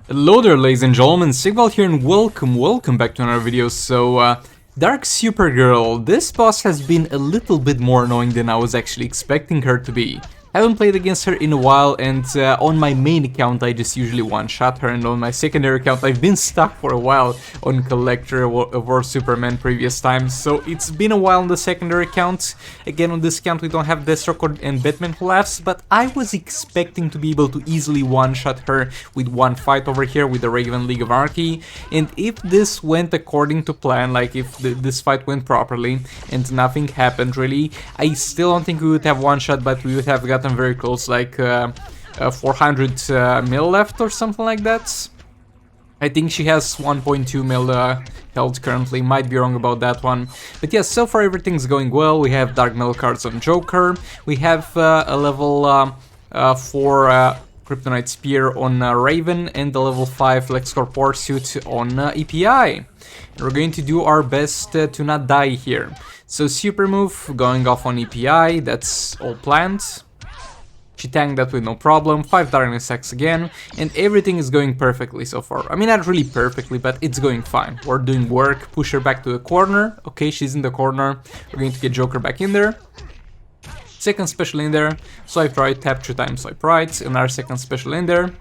Hello there, ladies and gentlemen, Sigval here and welcome back to another video. Dark Supergirl, this boss has been a little bit more annoying than I was actually expecting her to be. Haven't played against her in a while, and on my main account I just usually one-shot her, and on my secondary account I've been stuck for a while on Collector or Superman previous times, so it's been a while on the secondary account. Again, on this account we don't have Deathstroke and Batman collapse, but I was expecting to be able to easily one-shot her with one fight over here with the Raven League of Anarchy, and if this went according to plan, like if this fight went properly and nothing happened really, I still don't think we would have one-shot, but we would have gotten very close, like 400 mil left or something like that. I think she has 1.2 mil health currently, might be wrong about that one. But yes, so far everything's going well. We have Dark Metal cards on Joker, we have a level 4 Kryptonite Spear on Raven, and a level 5 LexCorp suit on EPI. We're going to do our best to not die here. So super move going off on EPI, that's all planned. She tanked that with no problem, 5 Darkness X again, and everything is going perfectly so far. I mean, not really perfectly, but it's going fine. We're doing work, push her back to the corner. Okay, she's in the corner. We're going to get Joker back in there. Second special in there, swipe right, tap 2 times, swipe right, another second special in there.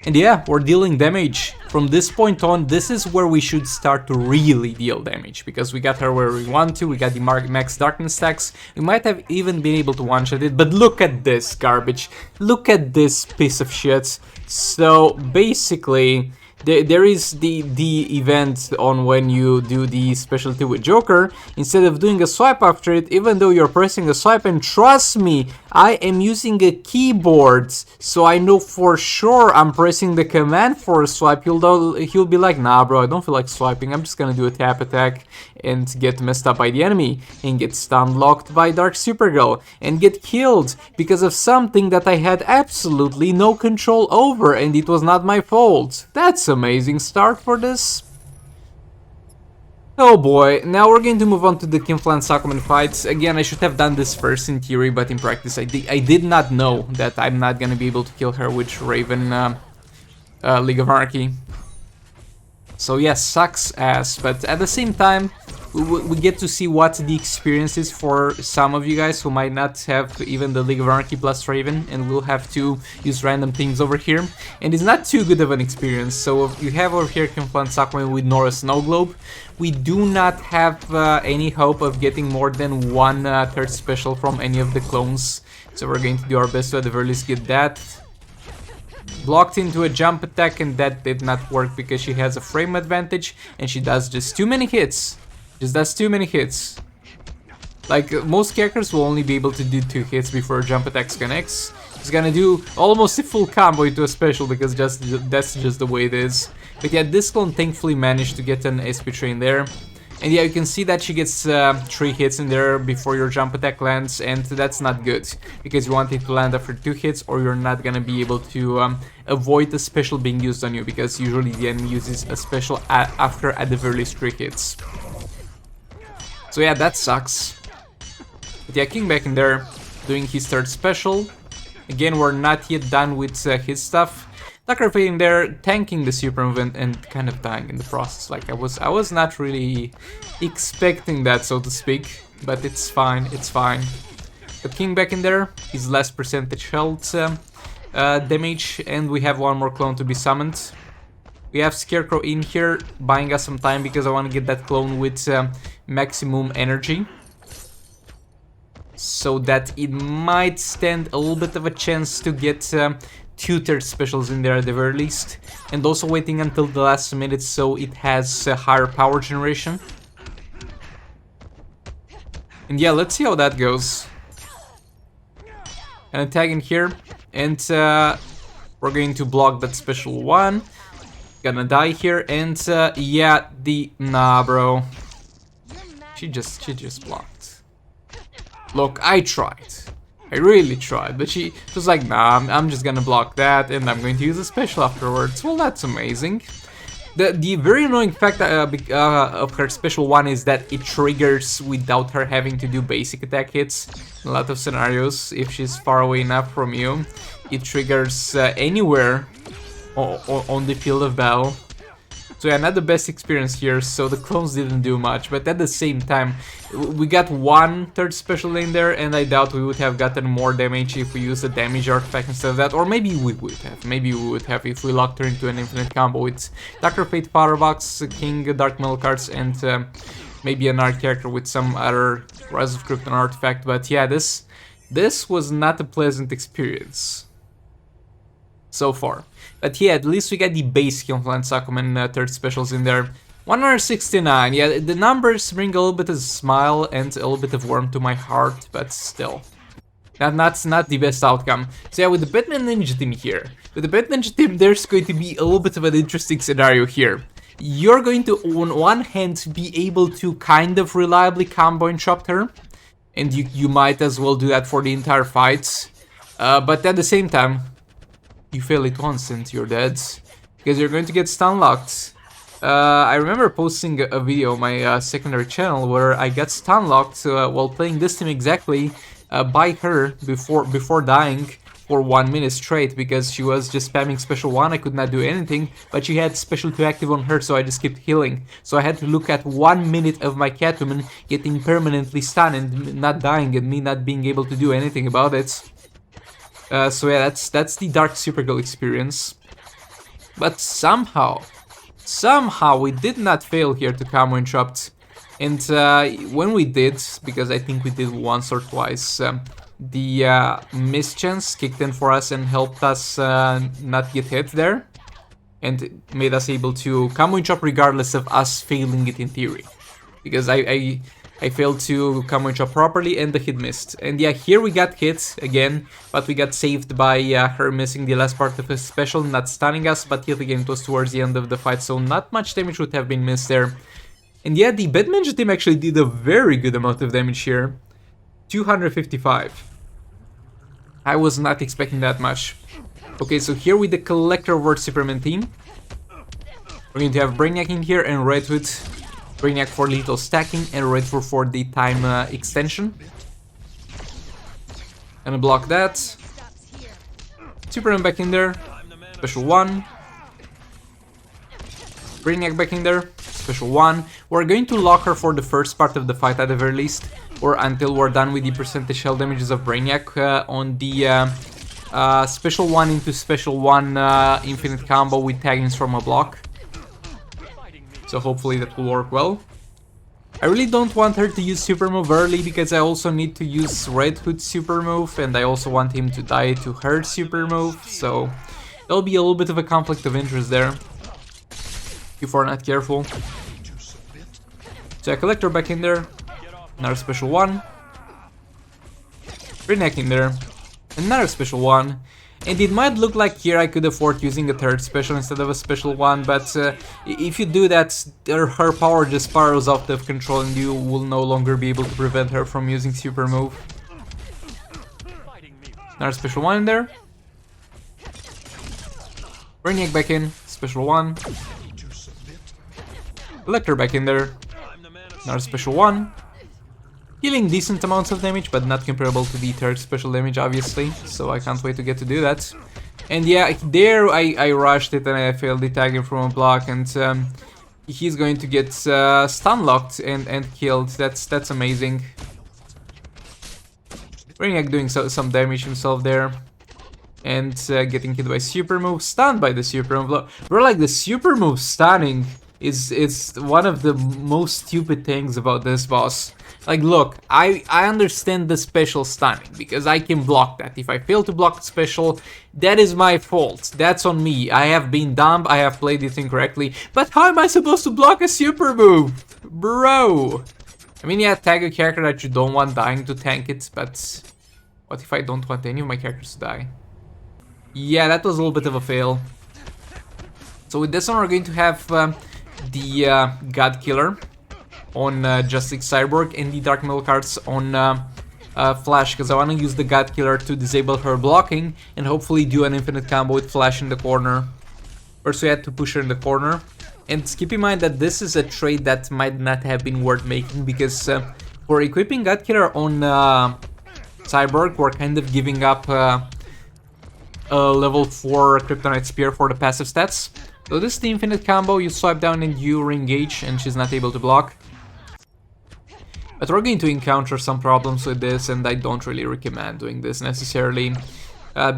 And yeah, we're dealing damage. From this point on, this is where we should start to really deal damage, because we got her where we want to, we got the max darkness stacks, we might have even been able to one-shot it, but look at this garbage, look at this piece of shit. So basically, there is the event on when you do the specialty with Joker. Instead of doing a swipe after it, even though you're pressing a swipe, and trust me, I am using a keyboard, so I know for sure I'm pressing the command for a swipe. He'll be like, nah bro, I don't feel like swiping, I'm just gonna do a tap attack and get messed up by the enemy, and get stun locked by Dark Supergirl, and get killed because of something that I had absolutely no control over, and it was not my fault. That's amazing start for this. Oh boy, now we're going to move on to the Kim Flan Sakuma fights. Again, I should have done this first in theory, but in practice I did not know that I'm not gonna be able to kill her with Raven League of Anarchy. So yes, sucks ass, but at the same time, we get to see what the experience is for some of you guys who might not have even the League of Anarchy plus Raven, and we'll have to use random things over here. And it's not too good of an experience. So you have over here Kim Flan Sakuma with Nora Snow Globe. We do not have any hope of getting more than one third special from any of the clones. So we're going to do our best to at the very least get that. Blocked into a jump attack, and that did not work because she has a frame advantage and she does just too many hits. Just does too many hits. Like, most characters will only be able to do 2 hits before jump attacks connects. She's gonna do almost a full combo into a special because that's just the way it is. But yeah, this clone thankfully managed to get an SP train there. And yeah, you can see that she gets 3 hits in there before your jump attack lands, and that's not good, because you want it to land after 2 hits, or you're not gonna be able to avoid the special being used on you, because usually the enemy uses a special after at the very least 3 hits. So yeah, that sucks. But yeah, King back in there, doing his third special. Again, we're not yet done with his stuff. Tucker in there, tanking the super movement and kind of dying in the process. Like, I was not really expecting that, so to speak, but it's fine, it's fine. But King back in there, his last percentage health damage, and we have one more clone to be summoned. We have Scarecrow in here, buying us some time because I want to get that clone with maximum energy, so that it might stand a little bit of a chance to get 2 third specials in there at the very least, and also waiting until the last minute so it has higher power generation. And yeah, let's see how that goes. And a tag in here, and we're going to block that special one. Gonna die here, and yeah, nah bro, she just blocked. Look, I tried. I really tried, but she was like, nah, I'm just gonna block that, and I'm going to use a special afterwards. Well, that's amazing. The very annoying fact of her special one is that it triggers without her having to do basic attack hits. In a lot of scenarios, if she's far away enough from you, it triggers anywhere on the field of battle. So yeah, not the best experience here, so the clones didn't do much, but at the same time, we got one third special lane there, and I doubt we would have gotten more damage if we used a damage artifact instead of that, or maybe we would have if we locked her into an infinite combo with Dr. Fate, Firebox, King, Dark Middle cards, and maybe another character with some other Rise of Krypton artifact, but yeah, this was not a pleasant experience so far. But yeah, at least we got the base skill from Sakum and third specials in there. 169, yeah, the numbers bring a little bit of smile and a little bit of warmth to my heart, but still. That's not the best outcome. So yeah, with the Batman Ninja team here, there's going to be a little bit of an interesting scenario here. You're going to, on one hand, be able to kind of reliably combo and chop her, and you might as well do that for the entire fight, but at the same time, you fail it once and you're dead, because you're going to get stun locked. I remember posting a video on my secondary channel where I got stun locked while playing this team exactly by her before dying for 1 minute straight, because she was just spamming special 1, I could not do anything, but she had special 2 active on her, so I just kept healing. So I had to look at 1 minute of my Catwoman getting permanently stunned and not dying, and me not being able to do anything about it. So yeah, that's the Dark Supergirl experience. But somehow we did not fail here to combo interrupt. And when we did, because I think we did once or twice, the mischance kicked in for us and helped us not get hit there. And it made us able to combo interrupt regardless of us failing it in theory. Because I failed to combo interrupt properly and the hit missed. And yeah, here we got hit again, but we got saved by her missing the last part of his special, not stunning us, but yet again it was towards the end of the fight, so not much damage would have been missed there. And yeah, the Batman team actually did a very good amount of damage here. 255. I was not expecting that much. Okay, so here with the Collector vs Superman team, we're going to have Brainiac in here and Red Hood. Brainiac for lethal stacking and Red Hood for the time extension. Gonna block that. Superman back in there. Special 1. Brainiac back in there. Special 1. We're going to lock her for the first part of the fight at the very least, or until we're done with the percentage shell damages of Brainiac on the special 1 into special 1 infinite combo with taggings from a block. So hopefully that will work well. I really don't want her to use super move early, because I also need to use Red Hood's super move, and I also want him to die to her super move, so there'll be a little bit of a conflict of interest there if we're not careful. So a Collector back in there, another special 1, Brainiac in there, another special 1. And it might look like here I could afford using a third special instead of a special 1, but if you do that, her power just spirals out of control and you will no longer be able to prevent her from using super move. Another special 1 in there. Brainiac back in, special 1. Collector back in there. Another special 1. Healing decent amounts of damage, but not comparable to the third special damage, obviously, so I can't wait to get to do that. And yeah, there I rushed it and I failed the tagging from a block, and he's going to get stun locked and killed. That's amazing. Brainiac doing some damage himself there, and getting hit by super move, stunned by the super move. Bro, like the super move stunning is one of the most stupid things about this boss. Like, look, I understand the special stunning, because I can block that. If I fail to block the special, that is my fault. That's on me. I have been dumb, I have played it incorrectly. But how am I supposed to block a super move? Bro! I mean, yeah, tag a character that you don't want dying to tank it, but what if I don't want any of my characters to die? Yeah, that was a little bit of a fail. So with this one, we're going to have the God Killer on Justice Cyborg and the Dark Middle cards on Flash, because I want to use the God Killer to disable her blocking and hopefully do an infinite combo with Flash in the corner. First we had to push her in the corner. And keep in mind that this is a trade that might not have been worth making, because for equipping God Killer on Cyborg, we're kind of giving up level 4 Kryptonite Spear for the passive stats. So this is the infinite combo, you swipe down and you re-engage and she's not able to block. But we're going to encounter some problems with this, and I don't really recommend doing this necessarily.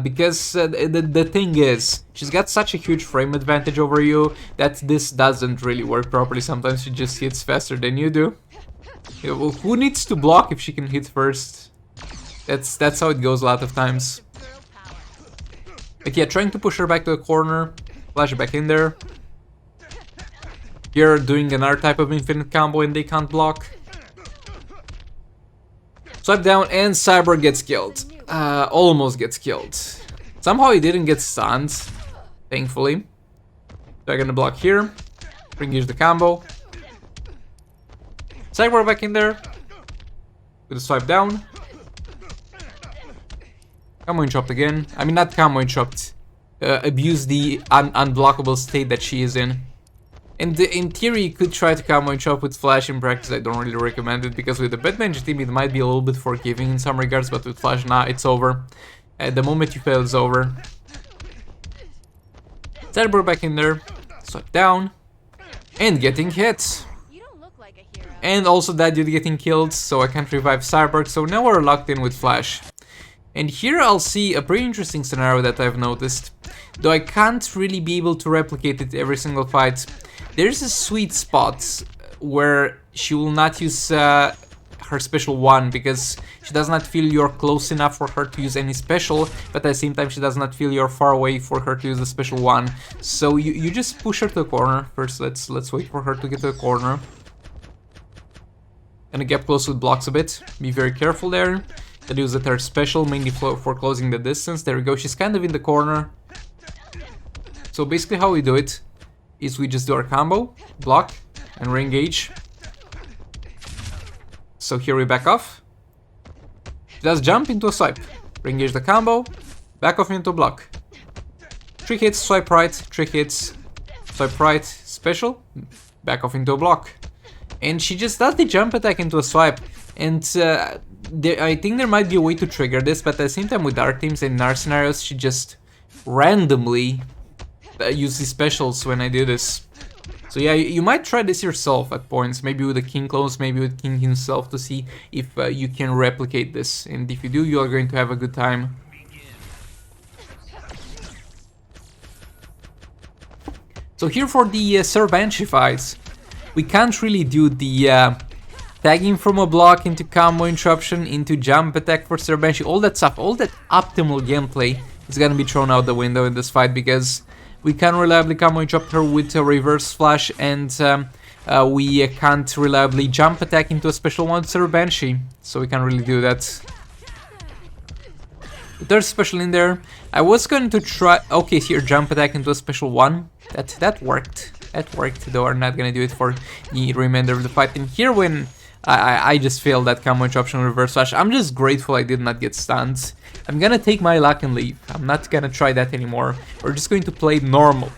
Because the thing is, she's got such a huge frame advantage over you that this doesn't really work properly. Sometimes she just hits faster than you do. Yeah, well, who needs to block if she can hit first? That's how it goes a lot of times. But yeah, trying to push her back to the corner, flash back in there. Here doing another type of infinite combo and they can't block. Swipe down and Cyborg gets killed. Almost gets killed. Somehow he didn't get stunned, thankfully. So I'm gonna block here. Engage the combo. Cyborg back in there. With a swipe down. Combo and chopped again. I mean, not combo and chopped. Abuse the unblockable state that she is in. And in theory, you could try to combo and chop with Flash. In practice, I don't really recommend it, because with the Batman team, it might be a little bit forgiving in some regards, but with Flash, nah, it's over. At the moment you fail, it's over. Cyborg back in there, swipe down, and getting hit. And also that dude getting killed, so I can't revive Cyborg, so now we're locked in with Flash. And here I'll see a pretty interesting scenario that I've noticed, though I can't really be able to replicate it every single fight. There's a sweet spot where she will not use her special 1 because she does not feel you're close enough for her to use any special, but at the same time she does not feel you're far away for her to use the special 1. So you just push her to the corner. First let's wait for her to get to the corner. Gonna get close with blocks a bit. Be very careful there. That use the third special, mainly for closing the distance. There we go, she's kind of in the corner. So basically how we do it is we just do our combo, block, and re-engage. So here we back off. She does jump into a swipe. Re-engage the combo, back off into a block. 3 hits, swipe right, 3 hits, swipe right, special, back off into a block. And she just does the jump attack into a swipe. And I think there might be a way to trigger this, but at the same time with our teams and in our scenarios, she just randomly use the specials when I do this. So yeah, you might try this yourself at points, maybe with the King clones, maybe with King himself, to see if you can replicate this. And if you do, you are going to have a good time. So here for the Sir Banshee fights, we can't really do the tagging from a block into combo interruption, into jump attack for Sir Banshee, all that stuff, all that optimal gameplay is gonna be thrown out the window in this fight, because we can reliably combo interrupt her with a reverse flash, and we can't reliably jump attack into a special 1 Sir Banshee, so we can't really do that. There's special in there. I was going to try, okay, here jump attack into a special 1. That worked. That worked, though I'm not gonna do it for the remainder of the fight. And here when I just failed that combo interruption reverse flash, I'm just grateful I did not get stunned. I'm gonna take my luck and leave. I'm not gonna try that anymore. We're just going to play normal,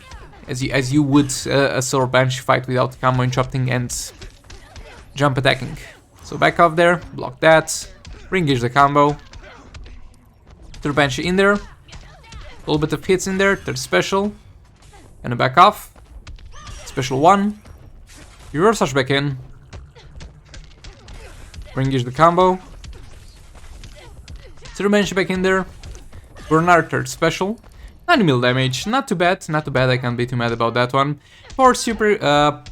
as you would a Sir Banshee fight without combo interrupting and jump attacking. So back off there, block that, re-engage the combo. Sir Banshee in there, a little bit of hits in there, third special, and a back off. Special 1, reverse flash back in, re-engage the combo. Sir Banshee back in there, Bernard third special, 90 mil damage, not too bad, I can't be too mad about that one. Poor Supergirl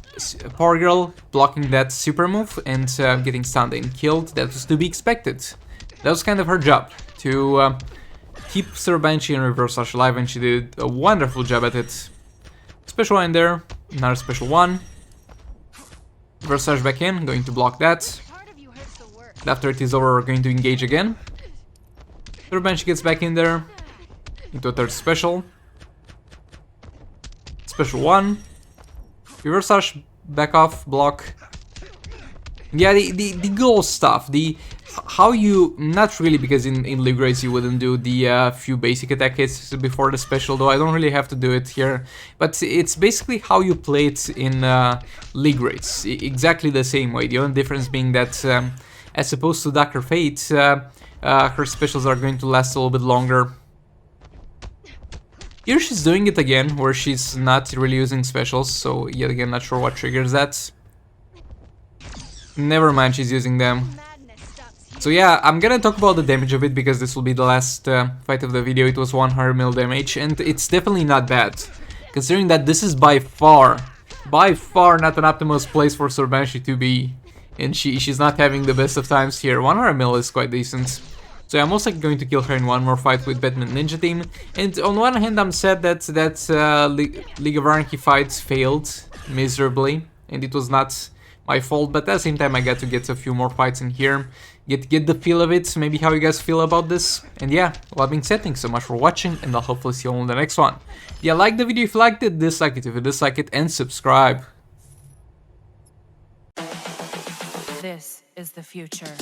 blocking that super move and getting stunned and killed, that was to be expected. That was kind of her job, to keep Sir Banshee and reverse flash alive, and she did a wonderful job at it. Special 1 in there, another special 1. Reverse flash back in, going to block that. After it is over, we're going to engage again. Sir Banshee gets back in there, into a third special. Special 1. Reverse flash, back off, block. Yeah, the goal stuff, how you, not really, because in League Race you wouldn't do the few basic attack hits before the special, though I don't really have to do it here, but it's basically how you play it in League Race, exactly the same way, the only difference being that as opposed to Dr. Fate, her specials are going to last a little bit longer. Here she's doing it again, where she's not really using specials, so yet again not sure what triggers that. Never mind, she's using them. So yeah, I'm gonna talk about the damage of it because this will be the last fight of the video. It was 100 mil damage, and it's definitely not bad. Considering that this is by far not an optimal place for Sword Banshee to be. And she's not having the best of times here. 100 mil is quite decent. So yeah, I'm most likely going to kill her in one more fight with Batman Ninja Team. And on one hand, I'm sad that League of Anarchy fights failed miserably, and it was not my fault. But at the same time, I got to get a few more fights in here, get the feel of it, maybe how you guys feel about this. And yeah, well, that being said, thanks so much for watching, and I'll hopefully see you all in the next one. Yeah, like the video if you liked it, dislike it if you dislike it, and subscribe. This is the future.